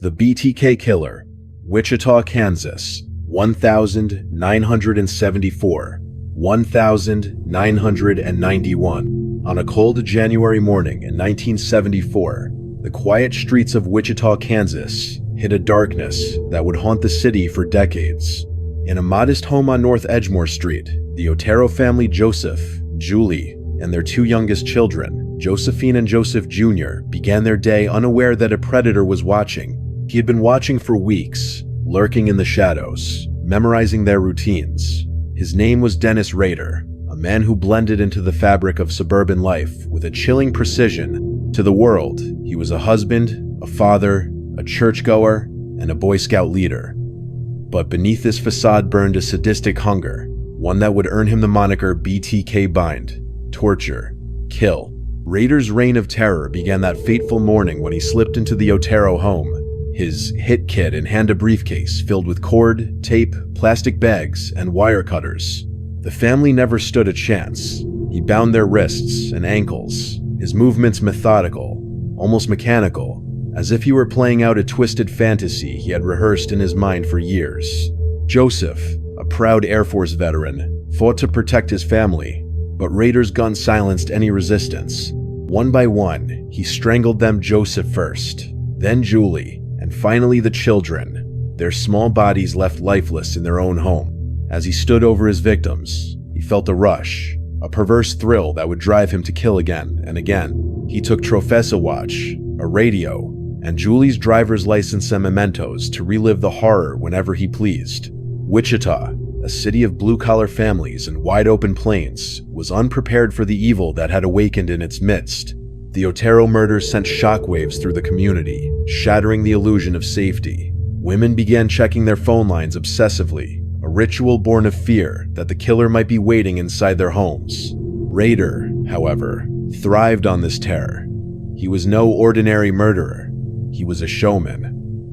The BTK Killer, Wichita, Kansas, 1974, 1991. On a cold January morning in 1974, the quiet streets of Wichita, Kansas, hid a darkness that would haunt the city for decades. In a modest home on North Edgemore Street, the Otero family, Joseph, Julie, and their two youngest children, Josephine and Joseph Jr., began their day unaware that a predator was watching. He had been watching for weeks, lurking in the shadows, memorizing their routines. His name was Dennis Rader, a man who blended into the fabric of suburban life with a chilling precision. To the world, he was a husband, a father, a churchgoer, and a Boy Scout leader. But beneath this facade burned a sadistic hunger, one that would earn him the moniker BTK: bind, torture, kill. Rader's reign of terror began that fateful morning when he slipped into the Otero home, his hit kit in hand a briefcase filled with cord, tape, plastic bags, and wire cutters. The family never stood a chance. He bound their wrists and ankles, his movements methodical, almost mechanical, as if he were playing out a twisted fantasy he had rehearsed in his mind for years. Joseph, a proud Air Force veteran, fought to protect his family, but Rader's gun silenced any resistance. One by one, he strangled them, Joseph first, then Julie, and finally the children, their small bodies left lifeless in their own home. As he stood over his victims, he felt a rush, a perverse thrill that would drive him to kill again and again. He took Trophy's watch, a radio, and Julie's driver's license and mementos to relive the horror whenever he pleased. Wichita, a city of blue-collar families and wide-open plains, was unprepared for the evil that had awakened in its midst. The Otero murders sent shockwaves through the community, shattering the illusion of safety. Women began checking their phone lines obsessively, a ritual born of fear that the killer might be waiting inside their homes. Rader, however, thrived on this terror. He was no ordinary murderer. He was a showman,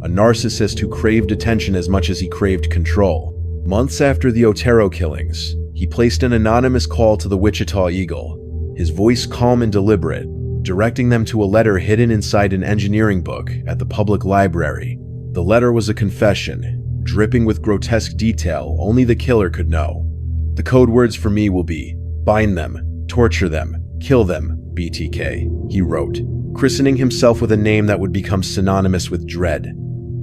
a narcissist who craved attention as much as he craved control. Months after the Otero killings, he placed an anonymous call to the Wichita Eagle, his voice calm and deliberate, directing them to a letter hidden inside an engineering book at the public library. The letter was a confession, dripping with grotesque detail only the killer could know. "The code words for me will be, bind them, torture them, kill them, BTK," he wrote, christening himself with a name that would become synonymous with dread.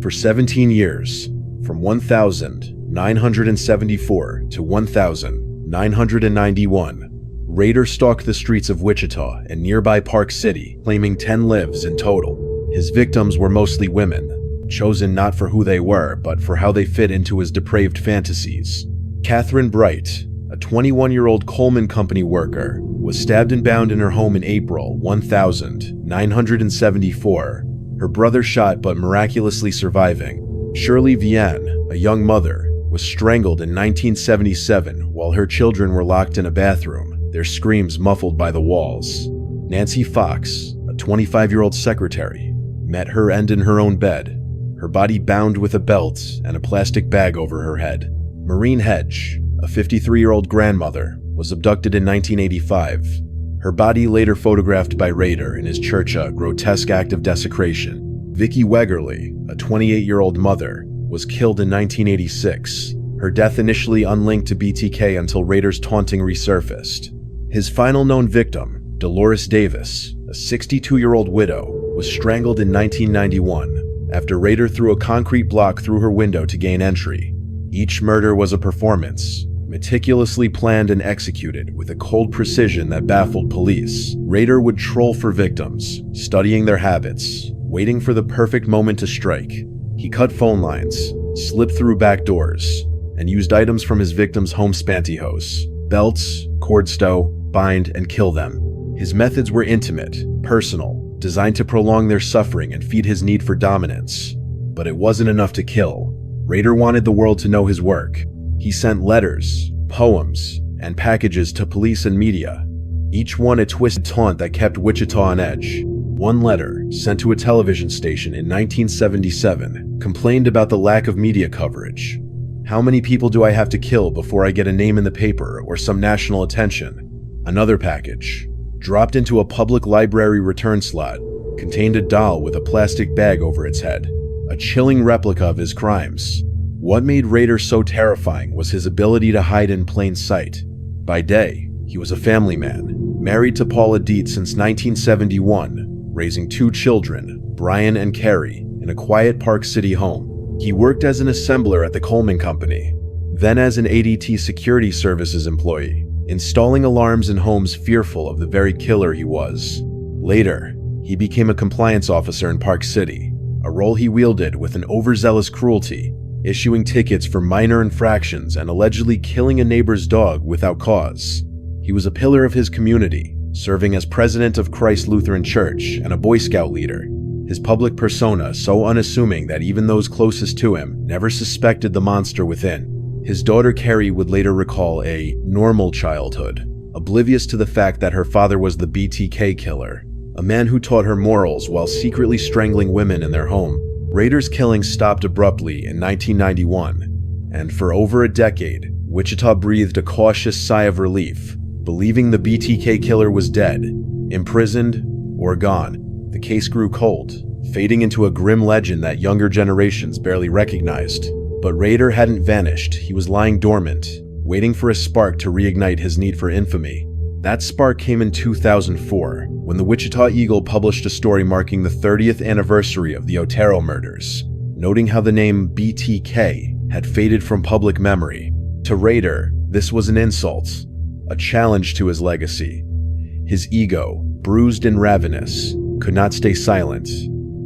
For 17 years, from 1974 to 1991, Rader stalked the streets of Wichita and nearby Park City, claiming 10 lives in total. His victims were mostly women, chosen not for who they were, but for how they fit into his depraved fantasies. Catherine Bright, a 21-year-old Coleman Company worker, was stabbed and bound in her home in April 1974, her brother shot but miraculously surviving. Shirley Vienne, a young mother, was strangled in 1977 while her children were locked in a bathroom, their screams muffled by the walls. Nancy Fox, a 25-year-old secretary, met her end in her own bed, her body bound with a belt and a plastic bag over her head. Maureen Hedge, a 53-year-old grandmother, was abducted in 1985. Her body later photographed by Rader in his church, a grotesque act of desecration. Vicki Wegerly, a 28-year-old mother, was killed in 1986, her death initially unlinked to BTK until Rader's taunting resurfaced. His final known victim, Dolores Davis, a 62-year-old widow, was strangled in 1991 after Rader threw a concrete block through her window to gain entry. Each murder was a performance, meticulously planned and executed with a cold precision that baffled police. Rader would troll for victims, studying their habits, waiting for the perfect moment to strike. He cut phone lines, slipped through back doors, and used items from his victims' home pantyhose, belts, cord stow, bind, and kill them. His methods were intimate, personal, designed to prolong their suffering and feed his need for dominance. But it wasn't enough to kill. Rader wanted the world to know his work. He sent letters, poems, and packages to police and media, each one a twisted taunt that kept Wichita on edge. One letter, sent to a television station in 1977, complained about the lack of media coverage. "How many people do I have to kill before I get a name in the paper or some national attention?" Another package, dropped into a public library return slot, contained a doll with a plastic bag over its head, a chilling replica of his crimes. What made Rader so terrifying was his ability to hide in plain sight. By day, he was a family man, married to Paula Dietz since 1971, raising 2 children, Brian and Carrie, in a quiet Park City home. He worked as an assembler at the Coleman Company, then as an ADT Security Services employee, installing alarms in homes fearful of the very killer he was. Later, he became a compliance officer in Park City, a role he wielded with an overzealous cruelty, issuing tickets for minor infractions and allegedly killing a neighbor's dog without cause. He was a pillar of his community, serving as president of Christ Lutheran Church and a Boy Scout leader, his public persona so unassuming that even those closest to him never suspected the monster within. His daughter Carrie would later recall a normal childhood, oblivious to the fact that her father was the BTK killer, a man who taught her morals while secretly strangling women in their home. Rader's killing stopped abruptly in 1991, and for over a decade, Wichita breathed a cautious sigh of relief, believing the BTK killer was dead, imprisoned, or gone. The case grew cold, fading into a grim legend that younger generations barely recognized. But Rader hadn't vanished. He was lying dormant, waiting for a spark to reignite his need for infamy. That spark came in 2004, when the Wichita Eagle published a story marking the 30th anniversary of the Otero murders, noting how the name BTK had faded from public memory. To Rader, this was an insult, a challenge to his legacy. His ego, bruised and ravenous, could not stay silent.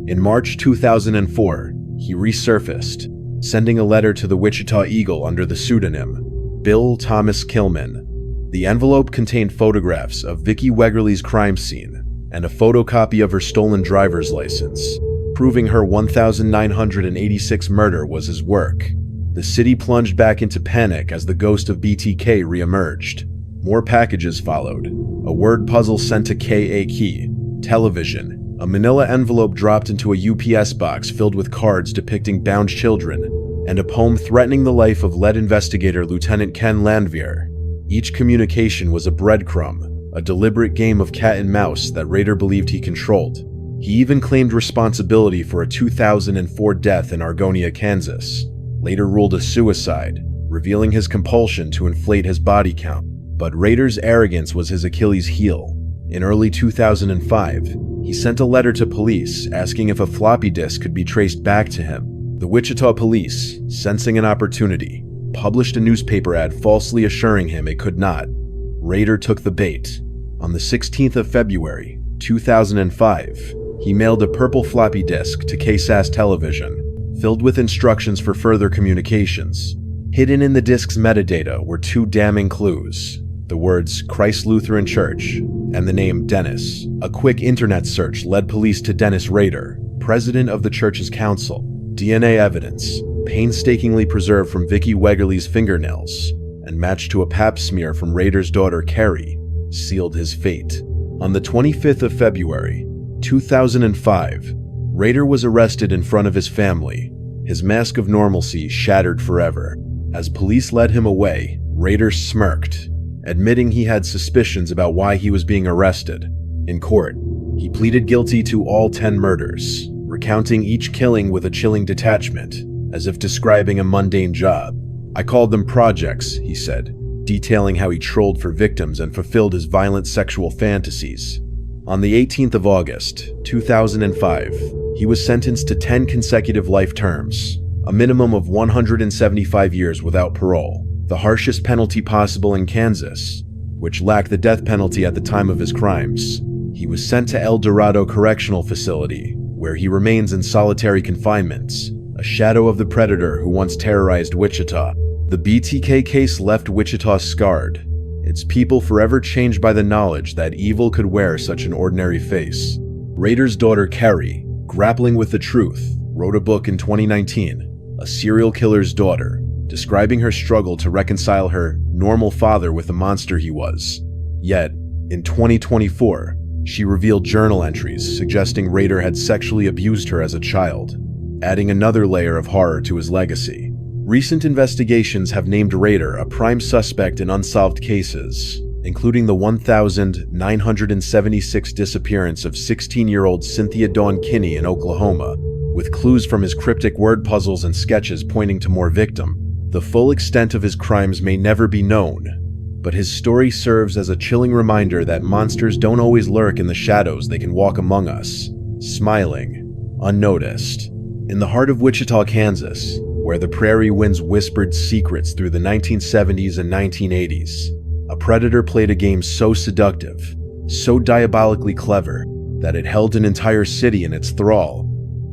In March 2004, he resurfaced, sending a letter to the Wichita Eagle under the pseudonym Bill Thomas Kilman. The envelope contained photographs of Vicki Wegerle's crime scene and a photocopy of her stolen driver's license, proving her 1986 murder was his work. The city plunged back into panic as the ghost of BTK reemerged. More packages followed, a word puzzle sent to KA Key, television, a manila envelope dropped into a UPS box filled with cards depicting bound children, and a poem threatening the life of lead investigator Lieutenant Ken Landveer. Each communication was a breadcrumb, a deliberate game of cat and mouse that Rader believed he controlled. He even claimed responsibility for a 2004 death in Argonia, Kansas, later ruled a suicide, revealing his compulsion to inflate his body count. But Rader's arrogance was his Achilles heel. In early 2005, he sent a letter to police asking if a floppy disk could be traced back to him. The Wichita police, sensing an opportunity, published a newspaper ad falsely assuring him it could not. Rader took the bait. On the 16th of February, 2005, he mailed a purple floppy disk to KSAS television, filled with instructions for further communications. Hidden in the disk's metadata were 2 damning clues: the words Christ Lutheran Church and the name Dennis. A quick internet search led police to Dennis Rader, president of the church's council. DNA evidence, painstakingly preserved from Vicki Wegerle's fingernails and matched to a pap smear from Rader's daughter Carrie, sealed his fate. On the 25th of February, 2005, Rader was arrested in front of his family, his mask of normalcy shattered forever. As police led him away, Rader smirked, admitting he had suspicions about why he was being arrested. In court, he pleaded guilty to all 10 murders, recounting each killing with a chilling detachment, as if describing a mundane job. "I called them projects," he said, detailing how he trolled for victims and fulfilled his violent sexual fantasies. On the 18th of August, 2005, he was sentenced to 10 consecutive life terms, a minimum of 175 years without parole, the harshest penalty possible in Kansas, which lacked the death penalty at the time of his crimes. He was sent to El Dorado Correctional Facility, where he remains in solitary confinement, a shadow of the predator who once terrorized Wichita. The BTK case left Wichita scarred, its people forever changed by the knowledge that evil could wear such an ordinary face. Rader's daughter Carrie, grappling with the truth, wrote a book in 2019, A Serial Killer's Daughter, describing her struggle to reconcile her normal father with the monster he was. Yet, in 2024, she revealed journal entries suggesting Rader had sexually abused her as a child, adding another layer of horror to his legacy. Recent investigations have named Rader a prime suspect in unsolved cases, including the 1,976 disappearance of 16-year-old Cynthia Dawn Kinney in Oklahoma, with clues from his cryptic word puzzles and sketches pointing to more victims. The full extent of his crimes may never be known, but his story serves as a chilling reminder that monsters don't always lurk in the shadows. They can walk among us, smiling, unnoticed. In the heart of Wichita, Kansas, where the prairie winds whispered secrets through the 1970s and 1980s, a predator played a game so seductive, so diabolically clever, that it held an entire city in its thrall.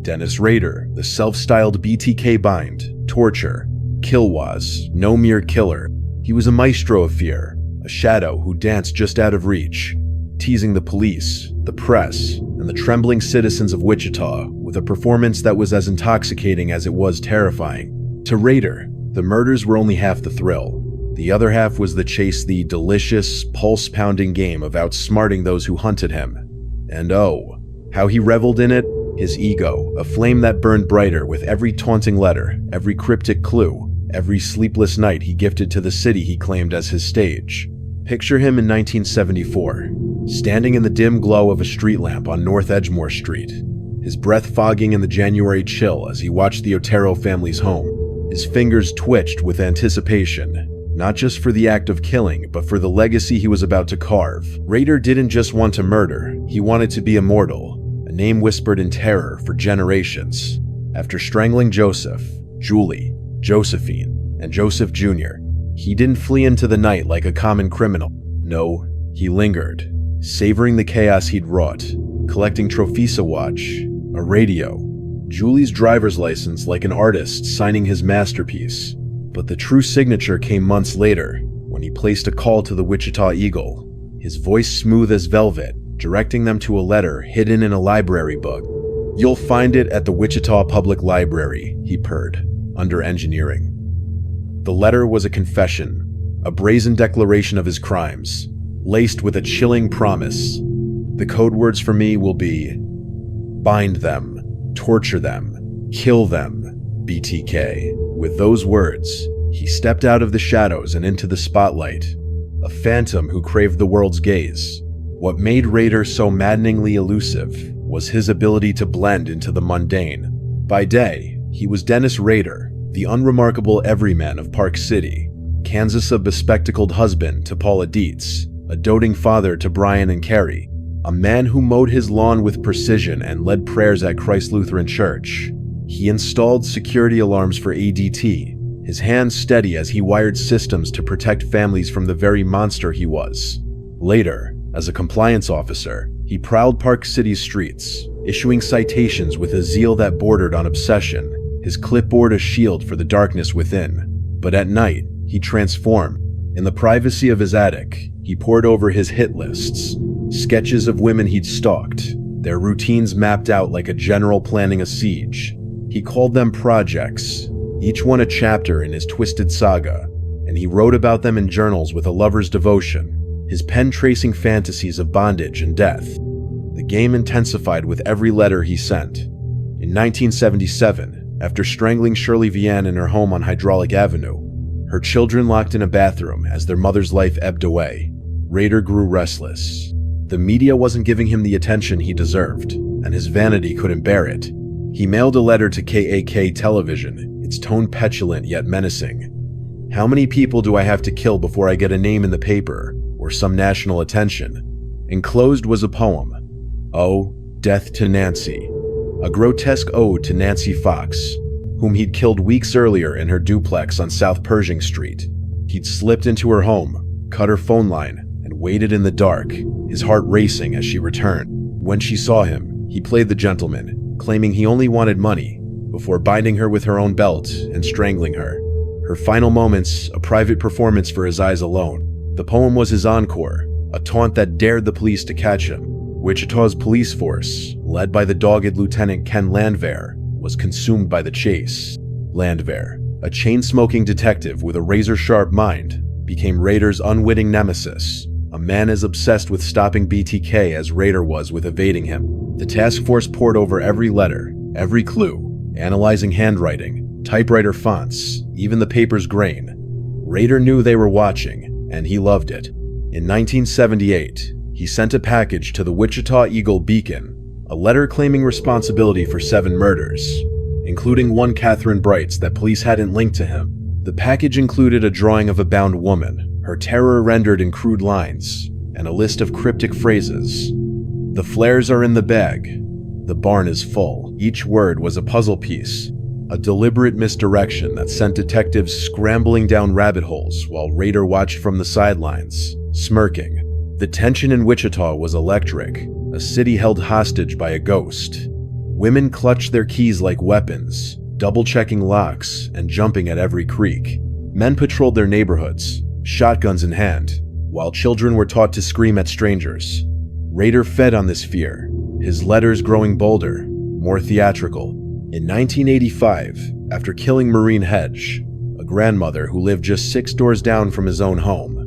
Dennis Rader, the self-styled BTK bind, torture, Killwas, no mere killer. He was a maestro of fear, a shadow who danced just out of reach, teasing the police, the press, and the trembling citizens of Wichita with a performance that was as intoxicating as it was terrifying. To Rader, the murders were only half the thrill. The other half was the chase, the delicious, pulse-pounding game of outsmarting those who hunted him. And oh, how he reveled in it, his ego, a flame that burned brighter with every taunting letter, every cryptic clue, every sleepless night he gifted to the city he claimed as his stage. Picture him in 1974, standing in the dim glow of a street lamp on North Edgemore Street, his breath fogging in the January chill as he watched the Otero family's home. His fingers twitched with anticipation, not just for the act of killing, but for the legacy he was about to carve. Rader didn't just want to murder, he wanted to be immortal, a name whispered in terror for generations. After strangling Joseph, Julie, Josephine, and Joseph Jr., he didn't flee into the night like a common criminal. No, he lingered, savoring the chaos he'd wrought, collecting trophies, a watch, a radio, Julie's driver's license, like an artist signing his masterpiece. But the true signature came months later, when he placed a call to the Wichita Eagle, his voice smooth as velvet, directing them to a letter hidden in a library book. "You'll find it at the Wichita Public Library," he purred, under engineering. The letter was a confession, a brazen declaration of his crimes, laced with a chilling promise. "The code words for me will be bind them, torture them, kill them, BTK." With those words, he stepped out of the shadows and into the spotlight, a phantom who craved the world's gaze. What made Rader so maddeningly elusive was his ability to blend into the mundane. By day, he was Dennis Rader, the unremarkable everyman of Park City, Kansas, a bespectacled husband to Paula Dietz, a doting father to Brian and Carrie, a man who mowed his lawn with precision and led prayers at Christ Lutheran Church. He installed security alarms for ADT, his hands steady as he wired systems to protect families from the very monster he was. Later, as a compliance officer, he prowled Park City's streets, issuing citations with a zeal that bordered on obsession, his clipboard a shield for the darkness within. But at night, he transformed. In the privacy of his attic, he pored over his hit lists, sketches of women he'd stalked, their routines mapped out like a general planning a siege. He called them projects, each one a chapter in his twisted saga, and he wrote about them in journals with a lover's devotion, his pen tracing fantasies of bondage and death. The game intensified with every letter he sent. In 1977, after strangling Shirley Vian in her home on Hydraulic Avenue, her children locked in a bathroom as their mother's life ebbed away, Rader grew restless. The media wasn't giving him the attention he deserved, and his vanity couldn't bear it. He mailed a letter to KAK television, its tone petulant yet menacing. "How many people do I have to kill before I get a name in the paper, or some national attention?" Enclosed was a poem, "Oh, Death to Nancy," a grotesque ode to Nancy Fox, whom he'd killed weeks earlier in her duplex on South Pershing Street. He'd slipped into her home, cut her phone line, and waited in the dark, his heart racing as she returned. When she saw him, he played the gentleman, claiming he only wanted money, before binding her with her own belt and strangling her. Her final moments, a private performance for his eyes alone. The poem was his encore, a taunt that dared the police to catch him. Wichita's police force, led by the dogged Lieutenant Ken Landwehr, was consumed by the chase. Landwehr, a chain-smoking detective with a razor-sharp mind, became Rader's unwitting nemesis, a man as obsessed with stopping BTK as Rader was with evading him. The task force pored over every letter, every clue, analyzing handwriting, typewriter fonts, even the paper's grain. Rader knew they were watching, and he loved it. In 1978, he sent a package to the Wichita Eagle Beacon, a letter claiming responsibility for 7 murders, including one Catherine Bright's that police hadn't linked to him. The package included a drawing of a bound woman, her terror rendered in crude lines, and a list of cryptic phrases. "The flares are in the bag. The barn is full." Each word was a puzzle piece, a deliberate misdirection that sent detectives scrambling down rabbit holes while Rader watched from the sidelines, smirking. The tension in Wichita was electric, a city held hostage by a ghost. Women clutched their keys like weapons, double-checking locks and jumping at every creak. Men patrolled their neighborhoods, shotguns in hand, while children were taught to scream at strangers. Rader fed on this fear, his letters growing bolder, more theatrical. In 1985, after killing Maureen Hedge, a grandmother who lived just 6 doors down from his own home,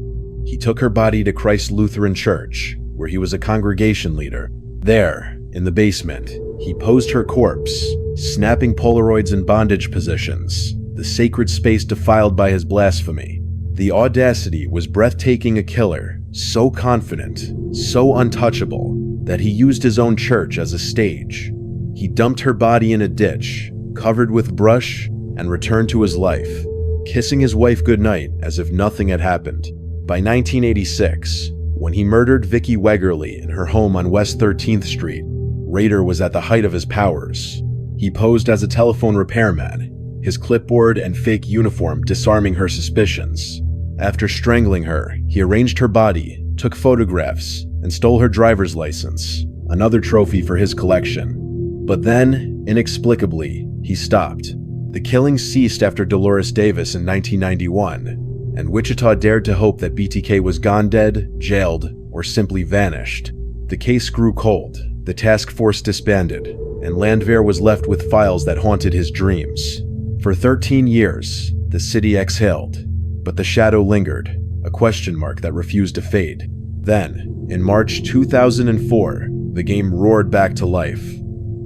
he took her body to Christ Lutheran Church, where he was a congregation leader. There, in the basement, he posed her corpse, snapping Polaroids in bondage positions, the sacred space defiled by his blasphemy. The audacity was breathtaking. A killer, so confident, so untouchable, that he used his own church as a stage. He dumped her body in a ditch, covered with brush, and returned to his life, kissing his wife goodnight as if nothing had happened. By 1986, when he murdered Vicki Wegerle in her home on West 13th Street, Rader was at the height of his powers. He posed as a telephone repairman, his clipboard and fake uniform disarming her suspicions. After strangling her, he arranged her body, took photographs, and stole her driver's license, another trophy for his collection. But then, inexplicably, he stopped. The killing ceased after Dolores Davis in 1991, and Wichita dared to hope that BTK was gone dead, jailed, or simply vanished. The case grew cold, the task force disbanded, and Landwehr was left with files that haunted his dreams. For 13 years, the city exhaled, but the shadow lingered, a question mark that refused to fade. Then, in March 2004, the game roared back to life.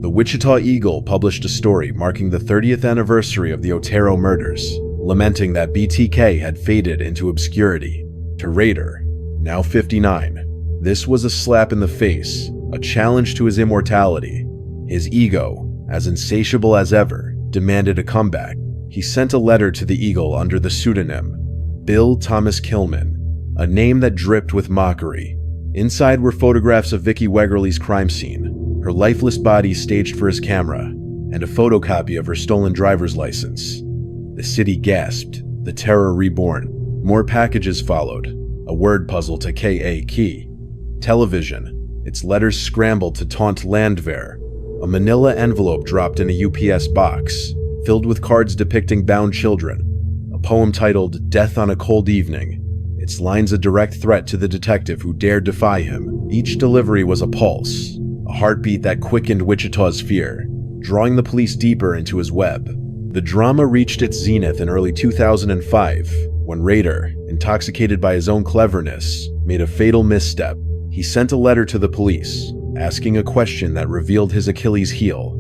The Wichita Eagle published a story marking the 30th anniversary of the Otero murders, lamenting that BTK had faded into obscurity. To Rader, now 59, this was a slap in the face, a challenge to his immortality. His ego, as insatiable as ever, demanded a comeback. He sent a letter to the Eagle under the pseudonym Bill Thomas Kilman, a name that dripped with mockery. Inside were photographs of Vicki Wegerle's crime scene, her lifeless body staged for his camera, and a photocopy of her stolen driver's license. The city gasped, the terror reborn. More packages followed, a word puzzle to K.A. key. Television, its letters scrambled to taunt Landwehr. A manila envelope dropped in a UPS box, filled with cards depicting bound children. A poem titled Death on a Cold Evening, its lines a direct threat to the detective who dared defy him. Each delivery was a pulse, a heartbeat that quickened Wichita's fear, drawing the police deeper into his web. The drama reached its zenith in early 2005, when Rader, intoxicated by his own cleverness, made a fatal misstep. He sent a letter to the police, asking a question that revealed his Achilles heel.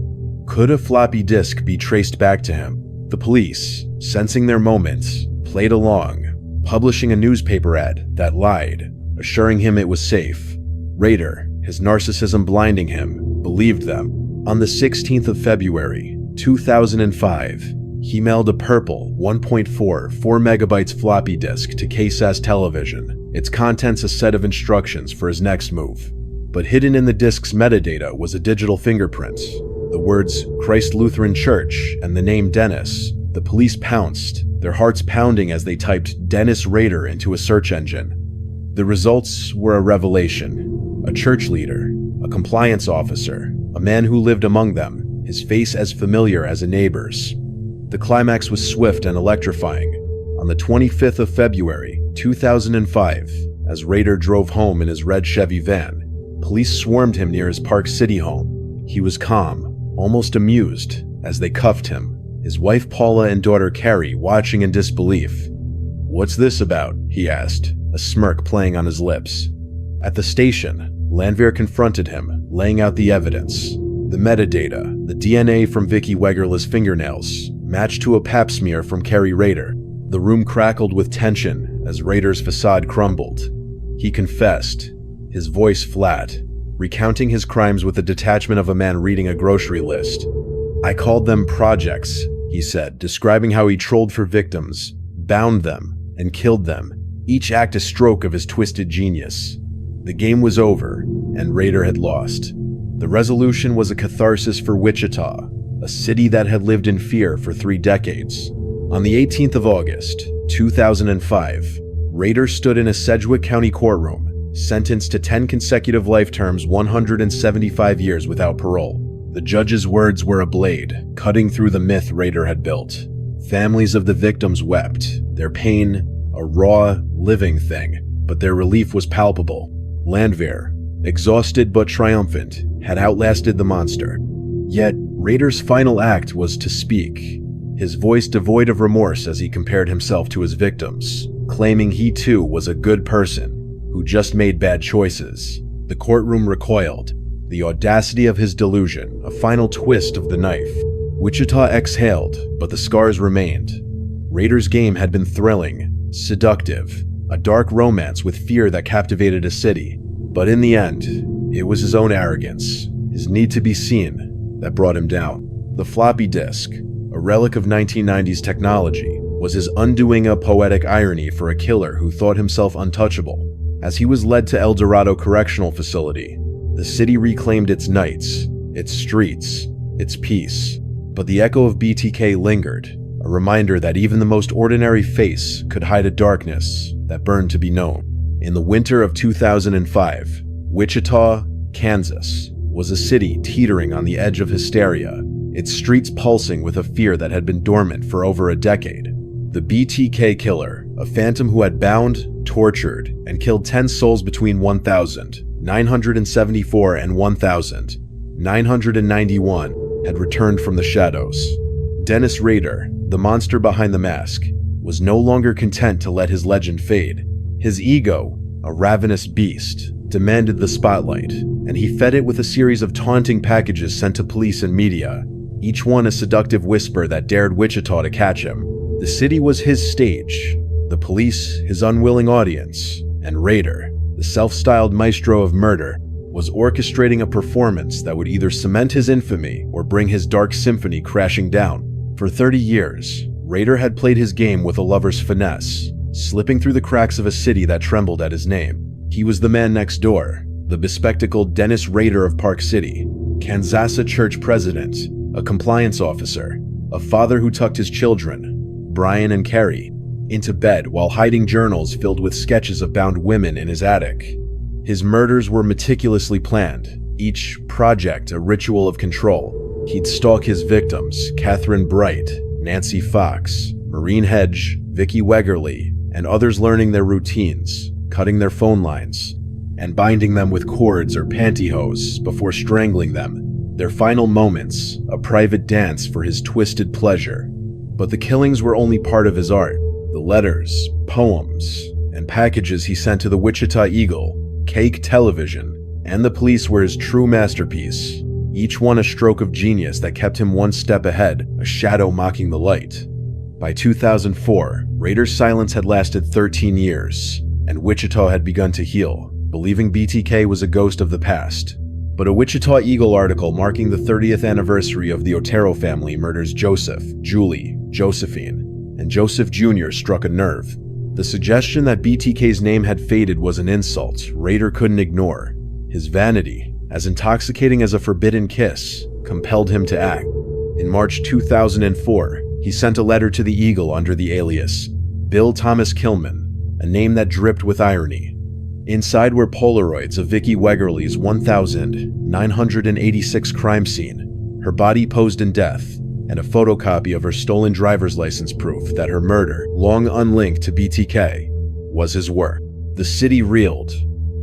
Could a floppy disk be traced back to him? The police, sensing their moment, played along, publishing a newspaper ad that lied, assuring him it was safe. Rader, his narcissism blinding him, believed them. On the 16th of February, 2005, he mailed a purple 1.4 4MB floppy disk to KSAS Television, its contents a set of instructions for his next move. But hidden in the disk's metadata was a digital fingerprint, the words Christ Lutheran Church and the name Dennis. The police pounced, their hearts pounding as they typed Dennis Rader into a search engine. The results were a revelation. A church leader, a compliance officer, a man who lived among them, his face as familiar as a neighbor's. The climax was swift and electrifying. On the 25th of February, 2005, as Rader drove home in his red Chevy van, police swarmed him near his Park City home. He was calm, almost amused, as they cuffed him, his wife Paula and daughter Carrie watching in disbelief. "What's this about?" he asked, a smirk playing on his lips. At the station, Landwehr confronted him, laying out the evidence. The metadata, the DNA from Vicki Wegerle's fingernails, matched to a pap smear from Carrie Rader. The room crackled with tension as Rader's facade crumbled. He confessed, his voice flat. recounting his crimes with the detachment of a man reading a grocery list. "I called them projects," he said, describing how he trolled for victims, bound them, and killed them, each act a stroke of his twisted genius. The game was over, and Rader had lost. The resolution was a catharsis for Wichita, a city that had lived in fear for 3 decades. On the 18th of August, 2005, Rader stood in a Sedgwick County courtroom, sentenced to 10 consecutive life terms, 175 years without parole. The judge's words were a blade, cutting through the myth Rader had built. Families of the victims wept, their pain a raw, living thing, but their relief was palpable. Landwehr, exhausted but triumphant, had outlasted the monster. Yet, Rader's final act was to speak, his voice devoid of remorse as he compared himself to his victims, claiming he too was a good person who just made bad choices. The courtroom recoiled, the audacity of his delusion, a final twist of the knife. Wichita exhaled, but the scars remained. Rader's game had been thrilling, seductive, a dark romance with fear that captivated a city. But in the end, it was his own arrogance, his need to be seen, that brought him down. The floppy disk, a relic of 1990s technology, was his undoing, a poetic irony for a killer who thought himself untouchable. As he was led to El Dorado Correctional Facility, the city reclaimed its nights, its streets, its peace. But the echo of BTK lingered, a reminder that even the most ordinary face could hide a darkness that burned to be known. In the winter of 2005, Wichita, Kansas, was a city teetering on the edge of hysteria, its streets pulsing with a fear that had been dormant for over a decade. The BTK killer, a phantom who had bound, tortured, and killed 10 souls between 1,974 and 1,991, had returned from the shadows. Dennis Rader, the monster behind the mask, was no longer content to let his legend fade. His ego, a ravenous beast, demanded the spotlight, and he fed it with a series of taunting packages sent to police and media, each one a seductive whisper that dared Wichita to catch him. The city was his stage, the police his unwilling audience, and Rader, the self-styled maestro of murder, was orchestrating a performance that would either cement his infamy or bring his dark symphony crashing down. For 30 years, Rader had played his game with a lover's finesse, slipping through the cracks of a city that trembled at his name. He was the man next door, the bespectacled Dennis Rader of Park City, Kansasa church president, a compliance officer, a father who tucked his children, Brian and Carrie, into bed while hiding journals filled with sketches of bound women in his attic. His murders were meticulously planned, each project a ritual of control. He'd stalk his victims, Catherine Bright, Nancy Fox, Maureen Hedge, Vicky Wegerly, and others, learning their routines, cutting their phone lines, and binding them with cords or pantyhose before strangling them. Their final moments, a private dance for his twisted pleasure. But the killings were only part of his art. The letters, poems, and packages he sent to the Wichita Eagle, Cake Television, and the police were his true masterpiece, each one a stroke of genius that kept him one step ahead, a shadow mocking the light. By 2004, Rader's silence had lasted 13 years, and Wichita had begun to heal, believing BTK was a ghost of the past. But a Wichita Eagle article marking the 30th anniversary of the Otero family murders Joseph, Julie, Josephine, and Joseph Jr. struck a nerve. The suggestion that BTK's name had faded was an insult Rader couldn't ignore. His vanity, as intoxicating as a forbidden kiss, compelled him to act. In March 2004, he sent a letter to the Eagle under the alias Bill Thomas Kilman, a name that dripped with irony. Inside were Polaroids of Vicky Wegerly's 1,986 crime scene, her body posed in death, and a photocopy of her stolen driver's license proof that her murder, long unlinked to BTK, was his work. The city reeled,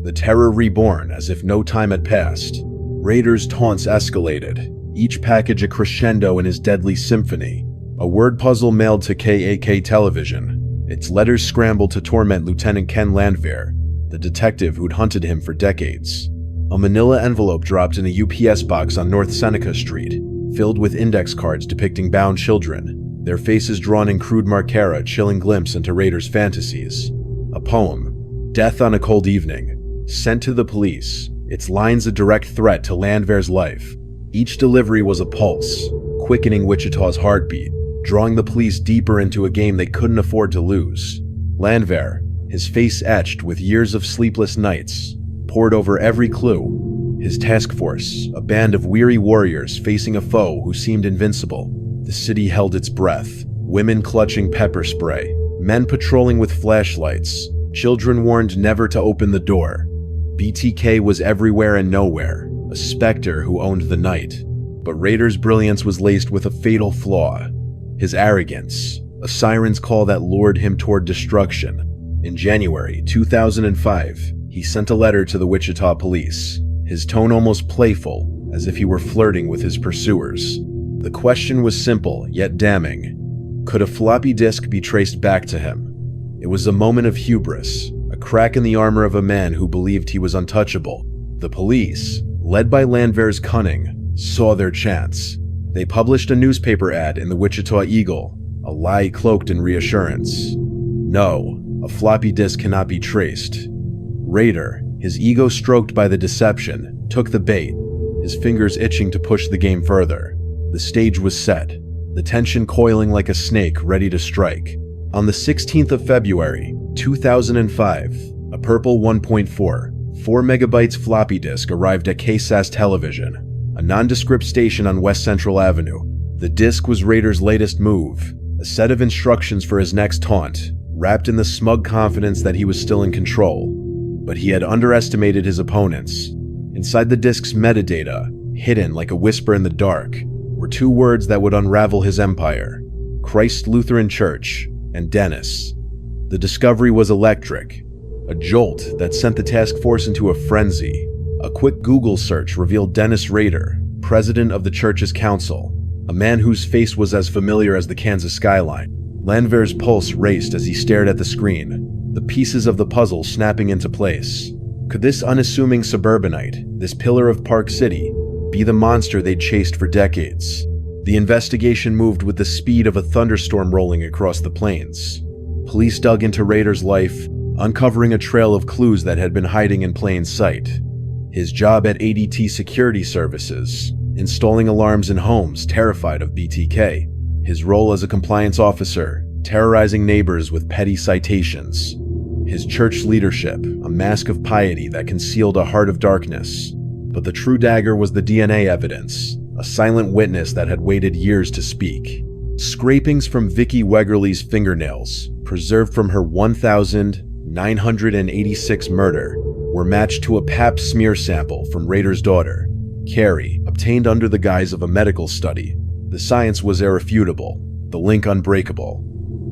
the terror reborn as if no time had passed. Rader's taunts escalated, each package a crescendo in his deadly symphony. A word puzzle mailed to KAK Television, its letters scrambled to torment Lieutenant Ken Landwehr, the detective who'd hunted him for decades. A manila envelope dropped in a UPS box on North Seneca Street, filled with index cards depicting bound children, their faces drawn in crude marquera, a chilling glimpse into Rader's fantasies. A poem, Death on a Cold Evening, sent to the police, its lines a direct threat to Landwehr's life. Each delivery was a pulse, quickening Wichita's heartbeat, drawing the police deeper into a game they couldn't afford to lose. Landwehr, his face etched with years of sleepless nights, pored over every clue. His task force, a band of weary warriors facing a foe who seemed invincible. The city held its breath, women clutching pepper spray, men patrolling with flashlights, children warned never to open the door. BTK was everywhere and nowhere, a specter who owned the night. But Rader's brilliance was laced with a fatal flaw: his arrogance, a siren's call that lured him toward destruction. In January 2005, he sent a letter to the Wichita police, his tone almost playful, as if he were flirting with his pursuers. The question was simple, yet damning. Could a floppy disk be traced back to him? It was a moment of hubris, a crack in the armor of a man who believed he was untouchable. The police, led by Landwehr's cunning, saw their chance. They published a newspaper ad in the Wichita Eagle, a lie cloaked in reassurance. No, a floppy disk cannot be traced. Rader, his ego stroked by the deception, took the bait, his fingers itching to push the game further. The stage was set, the tension coiling like a snake ready to strike. On the 16th of February, 2005, a purple 1.4 megabytes floppy disk arrived at KSAS Television, a nondescript station on West Central Avenue. The disk was Rader's latest move, a set of instructions for his next taunt, wrapped in the smug confidence that he was still in control. But he had underestimated his opponents. Inside the disk's metadata, hidden like a whisper in the dark, were two words that would unravel his empire: Christ Lutheran Church and Dennis. The discovery was electric, a jolt that sent the task force into a frenzy. A quick Google search revealed Dennis Rader, president of the church's council, a man whose face was as familiar as the Kansas skyline. Landwehr's pulse raced as he stared at the screen, the pieces of the puzzle snapping into place. Could this unassuming suburbanite, this pillar of Park City, be the monster they'd chased for decades? The investigation moved with the speed of a thunderstorm rolling across the plains. Police dug into Rader's life, uncovering a trail of clues that had been hiding in plain sight. His job at ADT Security Services, installing alarms in homes terrified of BTK. His role as a compliance officer, terrorizing neighbors with petty citations. His church leadership, a mask of piety that concealed a heart of darkness. But the true dagger was the DNA evidence, a silent witness that had waited years to speak. Scrapings from Vicki Wegerle's fingernails, preserved from her 1,986 murder, were matched to a Pap smear sample from Rader's daughter, Carrie, obtained under the guise of a medical study. The science was irrefutable, the link unbreakable.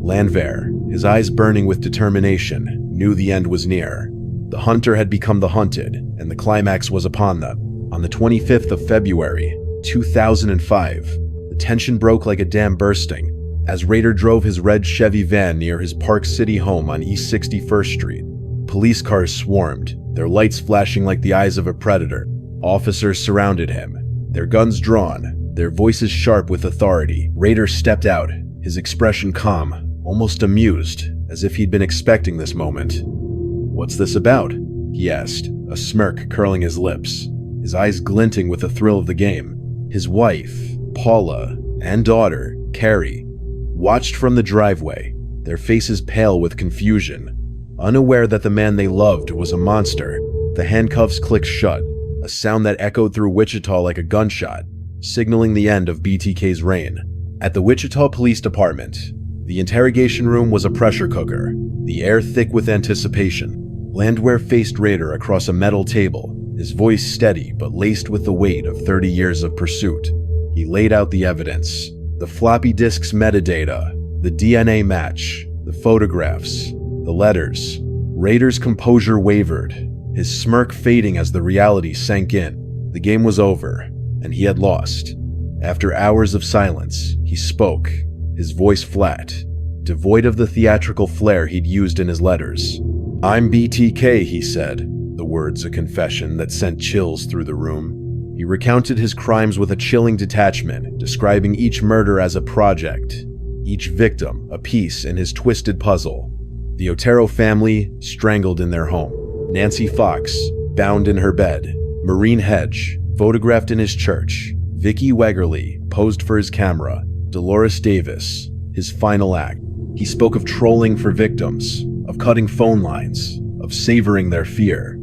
Landwehr, his eyes burning with determination, knew the end was near. The hunter had become the hunted, and the climax was upon them. On the 25th of February, 2005, the tension broke like a dam bursting as Rader drove his red Chevy van near his Park City home on East 61st Street. Police cars swarmed, their lights flashing like the eyes of a predator. Officers surrounded him, their guns drawn, their voices sharp with authority. Rader stepped out, his expression calm, almost amused, as if he'd been expecting this moment. "What's this about?" he asked, a smirk curling his lips, his eyes glinting with the thrill of the game. His wife, Paula, and daughter, Carrie, watched from the driveway, their faces pale with confusion. Unaware that the man they loved was a monster, the handcuffs clicked shut, a sound that echoed through Wichita like a gunshot, signaling the end of BTK's reign. At the Wichita Police Department, the interrogation room was a pressure cooker, the air thick with anticipation. Landwehr faced Rader across a metal table, his voice steady but laced with the weight of 30 years of pursuit. He laid out the evidence, the floppy disk's metadata, the DNA match, the photographs, the letters. Rader's composure wavered, his smirk fading as the reality sank in. The game was over, and he had lost. After hours of silence, he spoke, his voice flat, devoid of the theatrical flair he'd used in his letters. "I'm BTK," he said, the words a confession that sent chills through the room. He recounted his crimes with a chilling detachment, describing each murder as a project, each victim a piece in his twisted puzzle. The Otero family strangled in their home, Nancy Fox bound in her bed, Marine Hedge, photographed in his church. Vicky Wegerly posed for his camera. Dolores Davis, his final act. He spoke of trolling for victims, of cutting phone lines, of savoring their fear.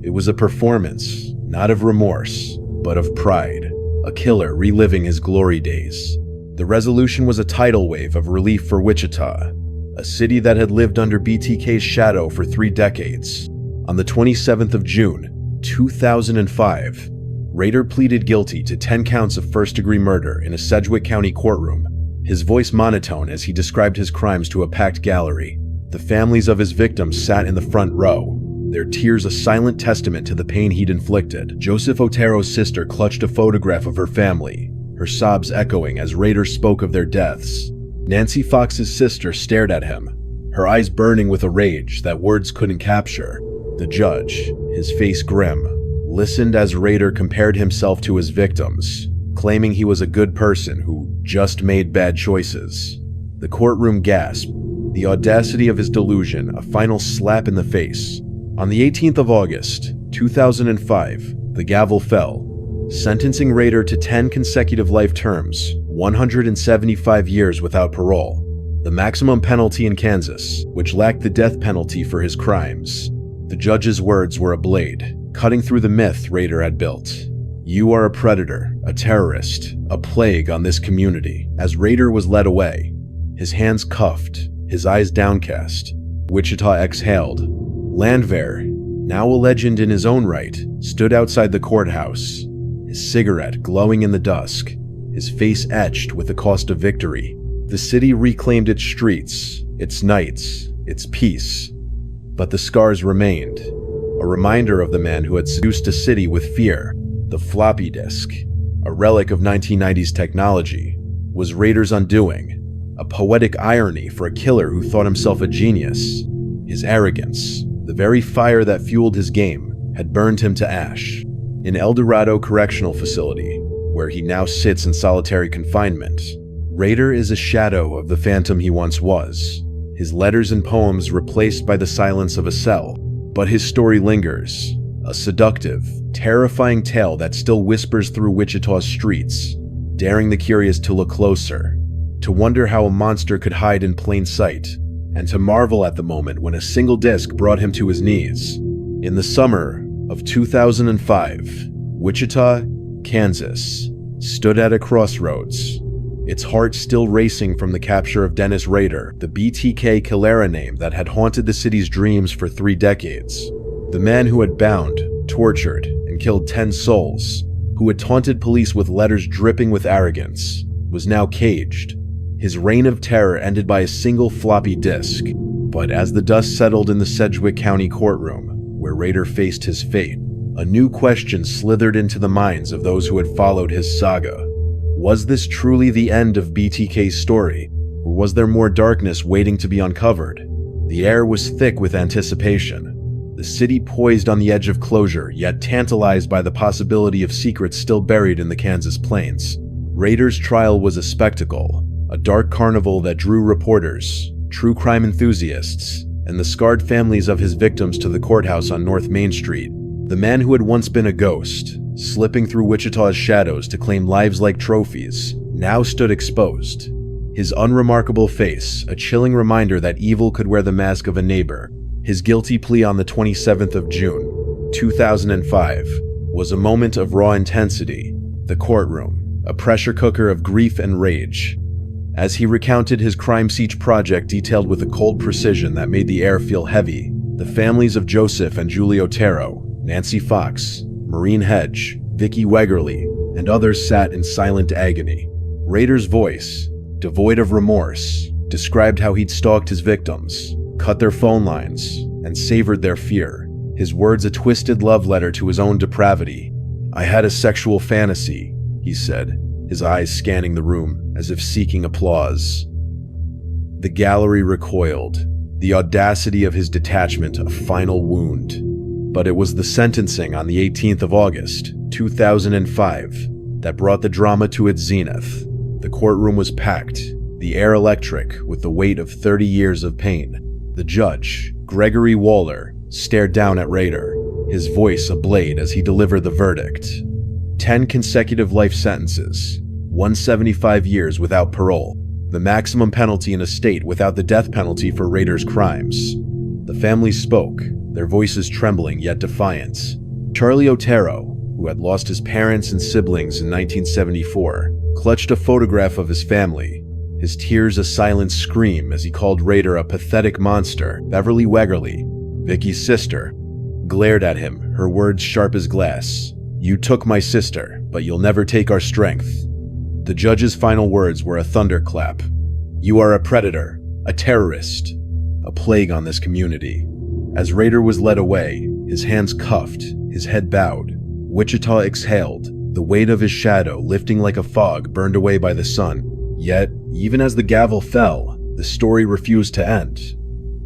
It was a performance, not of remorse, but of pride. A killer reliving his glory days. The resolution was a tidal wave of relief for Wichita, a city that had lived under BTK's shadow for 3 decades. On the 27th of June, 2005, Rader pleaded guilty to 10 counts of first-degree murder in a Sedgwick County courtroom, his voice monotone as he described his crimes to a packed gallery. The families of his victims sat in the front row, their tears a silent testament to the pain he'd inflicted. Joseph Otero's sister clutched a photograph of her family, her sobs echoing as Rader spoke of their deaths. Nancy Fox's sister stared at him, her eyes burning with a rage that words couldn't capture. The judge, his face grim, listened as Rader compared himself to his victims, claiming he was a good person who just made bad choices. The courtroom gasped, the audacity of his delusion a final slap in the face. On the 18th of August, 2005, the gavel fell, sentencing Rader to 10 consecutive life terms, 175 years without parole, the maximum penalty in Kansas, which lacked the death penalty for his crimes. The judge's words were a blade, cutting through the myth Rader had built. You are a predator, a terrorist, a plague on this community. As Rader was led away, his hands cuffed, his eyes downcast, Wichita exhaled. Landwehr, now a legend in his own right, stood outside the courthouse, his cigarette glowing in the dusk, his face etched with the cost of victory. The city reclaimed its streets, its nights, its peace. But the scars remained, a reminder of the man who had seduced a city with fear. The floppy disk, a relic of 1990s technology, was Rader's undoing, a poetic irony for a killer who thought himself a genius. His arrogance, the very fire that fueled his game, had burned him to ash. In El Dorado Correctional Facility, where he now sits in solitary confinement, Rader is a shadow of the phantom he once was, his letters and poems replaced by the silence of a cell. But his story lingers, a seductive, terrifying tale that still whispers through Wichita's streets, daring the curious to look closer, to wonder how a monster could hide in plain sight, and to marvel at the moment when a single disc brought him to his knees. In the summer of 2005, Wichita, Kansas, stood at a crossroads, its heart still racing from the capture of Dennis Rader, the BTK killer name that had haunted the city's dreams for 3 decades. The man who had bound, tortured, and killed 10 souls, who had taunted police with letters dripping with arrogance, was now caged. His reign of terror ended by a single floppy disk. But as the dust settled in the Sedgwick County courtroom, where Rader faced his fate, a new question slithered into the minds of those who had followed his saga. Was this truly the end of BTK's story, or was there more darkness waiting to be uncovered? The air was thick with anticipation. The city poised on the edge of closure, yet tantalized by the possibility of secrets still buried in the Kansas plains. Rader's trial was a spectacle, a dark carnival that drew reporters, true crime enthusiasts, and the scarred families of his victims to the courthouse on North Main Street. The man who had once been a ghost, slipping through Wichita's shadows to claim lives like trophies, now stood exposed. His unremarkable face, a chilling reminder that evil could wear the mask of a neighbor. His guilty plea on the 27th of June, 2005, was a moment of raw intensity. The courtroom, a pressure cooker of grief and rage. As he recounted his crime siege project detailed with a cold precision that made the air feel heavy, the families of Joseph and Julie Otero, Nancy Fox, Marine Hedge, Vicky Wegerly, and others sat in silent agony. Rader's voice, devoid of remorse, described how he'd stalked his victims, cut their phone lines, and savored their fear. His words a twisted love letter to his own depravity. I had a sexual fantasy, he said, his eyes scanning the room as if seeking applause. The gallery recoiled, the audacity of his detachment a final wound. But it was the sentencing on the 18th of August, 2005, that brought the drama to its zenith. The courtroom was packed, the air electric with the weight of 30 years of pain. The judge, Gregory Waller, stared down at Rader, his voice ablaze as he delivered the verdict. 10 consecutive life sentences, 175 years without parole, the maximum penalty in a state without the death penalty for Rader's crimes. The family spoke, their voices trembling yet defiant. Charlie Otero, who had lost his parents and siblings in 1974, clutched a photograph of his family, his tears a silent scream as he called Rader a pathetic monster. Beverly Wegerly, Vicky's sister, glared at him, her words sharp as glass. "You took my sister, but you'll never take our strength." The judge's final words were a thunderclap. "You are a predator, a terrorist, a plague on this community." As Rader was led away, his hands cuffed, his head bowed, Wichita exhaled, the weight of his shadow lifting like a fog burned away by the sun. Yet, even as the gavel fell, the story refused to end.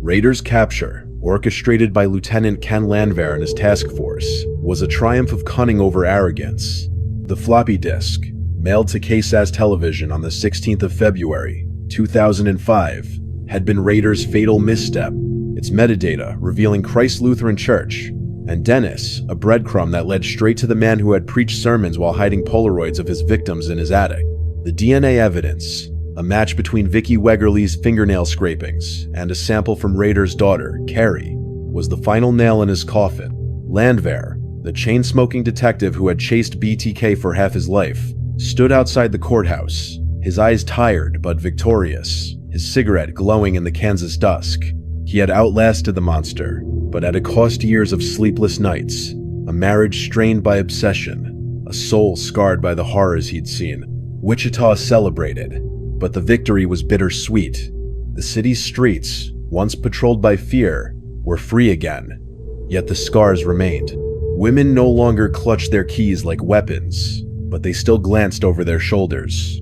Rader's capture, orchestrated by Lieutenant Ken Landwehr and his task force, was a triumph of cunning over arrogance. The floppy disk, mailed to KSAS television on the 16th of February, 2005, had been Rader's fatal misstep, its metadata revealing Christ Lutheran Church, and Dennis, a breadcrumb that led straight to the man who had preached sermons while hiding Polaroids of his victims in his attic. The DNA evidence, a match between Vicky Wegerly's fingernail scrapings and a sample from Rader's daughter, Carrie, was the final nail in his coffin. Landwehr, the chain-smoking detective who had chased BTK for half his life, stood outside the courthouse, his eyes tired but victorious, his cigarette glowing in the Kansas dusk. He had outlasted the monster, but at a cost years of sleepless nights, a marriage strained by obsession, a soul scarred by the horrors he'd seen. Wichita celebrated, but the victory was bittersweet. The city's streets, once patrolled by fear, were free again, yet the scars remained. Women no longer clutched their keys like weapons, but they still glanced over their shoulders.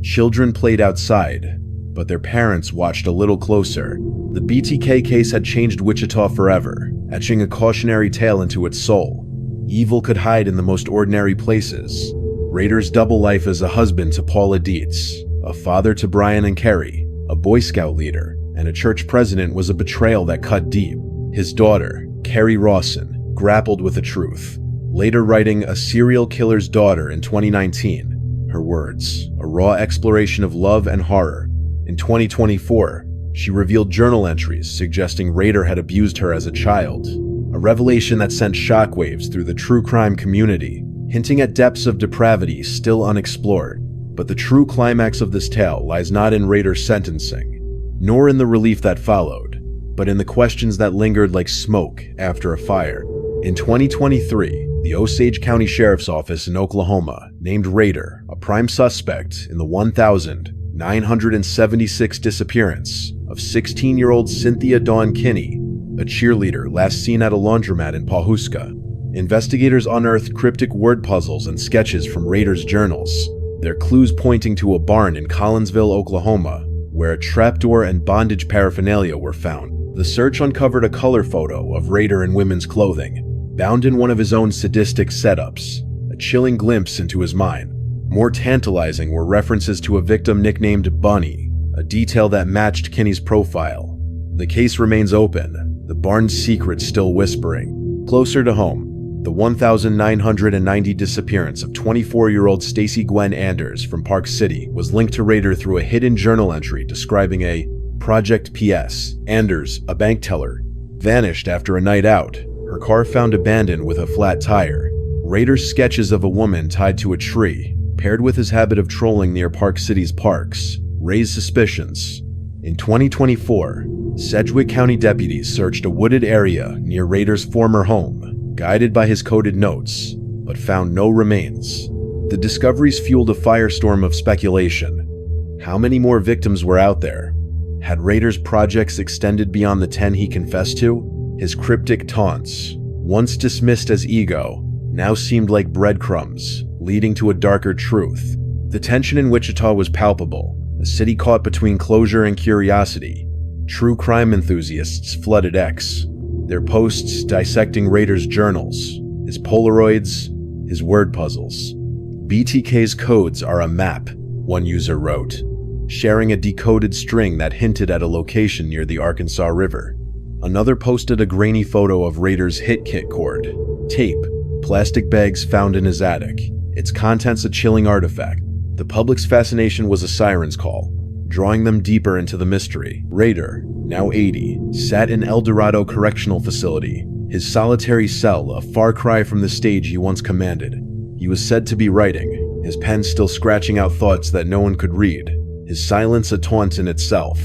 Children played outside, but their parents watched a little closer. The BTK case had changed Wichita forever, etching a cautionary tale into its soul. Evil could hide in the most ordinary places. Rader's double life as a husband to Paula Dietz, a father to Brian and Carrie, a Boy Scout leader, and a church president was a betrayal that cut deep. His daughter, Carrie Rawson, grappled with the truth, later writing A Serial Killer's Daughter in 2019. Her words, a raw exploration of love and horror. In 2024, she revealed journal entries suggesting Rader had abused her as a child, a revelation that sent shockwaves through the true crime community, hinting at depths of depravity still unexplored. But the true climax of this tale lies not in Rader's sentencing, nor in the relief that followed, but in the questions that lingered like smoke after a fire. In 2023, the Osage County Sheriff's Office in Oklahoma named Rader a prime suspect in the 1,976 disappearance of 16-year-old Cynthia Dawn Kinney, a cheerleader last seen at a laundromat in Pawhuska. Investigators unearthed cryptic word puzzles and sketches from Rader's journals, their clues pointing to a barn in Collinsville, Oklahoma, where a trapdoor and bondage paraphernalia were found. The search uncovered a color photo of Rader in women's clothing, bound in one of his own sadistic setups, a chilling glimpse into his mind. More tantalizing were references to a victim nicknamed Bunny, a detail that matched Kinney's profile. The case remains open, the barn's secret still whispering. Closer to home, the 1,990 disappearance of 24-year-old Stacey Gwen Anders from Park City was linked to Rader through a hidden journal entry describing a Project PS. Anders, a bank teller, vanished after a night out, her car found abandoned with a flat tire. Rader's sketches of a woman tied to a tree, paired with his habit of trolling near Park City's parks, raised suspicions. In 2024, Sedgwick County deputies searched a wooded area near Rader's former home, guided by his coded notes, but found no remains. The discoveries fueled a firestorm of speculation. How many more victims were out there? Had Rader's projects extended beyond the 10 he confessed to? His cryptic taunts, once dismissed as ego, now seemed like breadcrumbs, leading to a darker truth. The tension in Wichita was palpable, a city caught between closure and curiosity. True crime enthusiasts flooded X, their posts dissecting Rader's journals, his Polaroids, his word puzzles. BTK's codes are a map, one user wrote, sharing a decoded string that hinted at a location near the Arkansas River. Another posted a grainy photo of Rader's hit kit cord, tape, plastic bags found in his attic, its contents a chilling artifact. The public's fascination was a siren's call, drawing them deeper into the mystery. Rader, now 80, sat in El Dorado Correctional Facility, his solitary cell a far cry from the stage he once commanded. He was said to be writing, his pen still scratching out thoughts that no one could read, his silence a taunt in itself.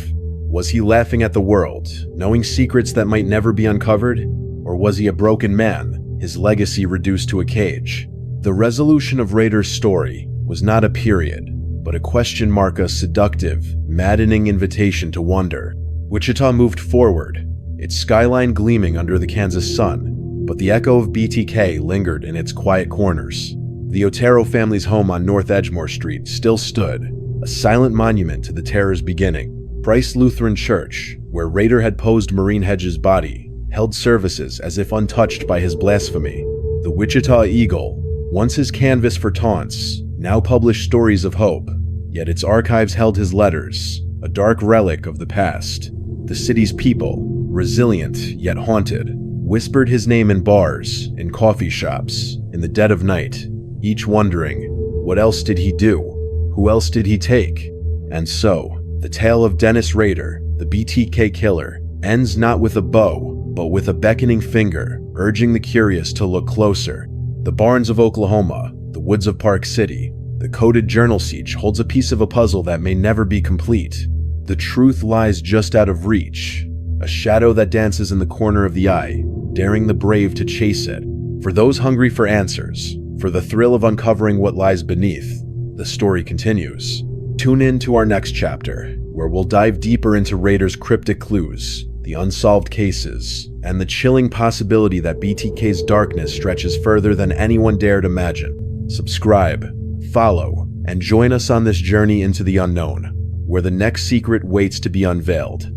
Was he laughing at the world, knowing secrets that might never be uncovered? Or was he a broken man, his legacy reduced to a cage? The resolution of Rader's story was not a period, but a question mark, a seductive, maddening invitation to wonder. Wichita moved forward, its skyline gleaming under the Kansas sun, but the echo of BTK lingered in its quiet corners. The Otero family's home on North Edgemore Street still stood, a silent monument to the terror's beginning. Christ Lutheran Church, where Rader had posed Maureen Hedges' body, held services as if untouched by his blasphemy. The Wichita Eagle, once his canvas for taunts, now published stories of hope, yet its archives held his letters, a dark relic of the past. The city's people, resilient yet haunted, whispered his name in bars, in coffee shops, in the dead of night, each wondering, what else did he do? Who else did he take? And so, the tale of Dennis Rader, the BTK killer, ends not with a bow, but with a beckoning finger, urging the curious to look closer. The barns of Oklahoma, the woods of Park City, the coded journal siege holds a piece of a puzzle that may never be complete. The truth lies just out of reach, a shadow that dances in the corner of the eye, daring the brave to chase it. For those hungry for answers, for the thrill of uncovering what lies beneath, the story continues. Tune in to our next chapter, where we'll dive deeper into Rader's cryptic clues, the unsolved cases, and the chilling possibility that BTK's darkness stretches further than anyone dared imagine. Subscribe, follow, and join us on this journey into the unknown, where the next secret waits to be unveiled.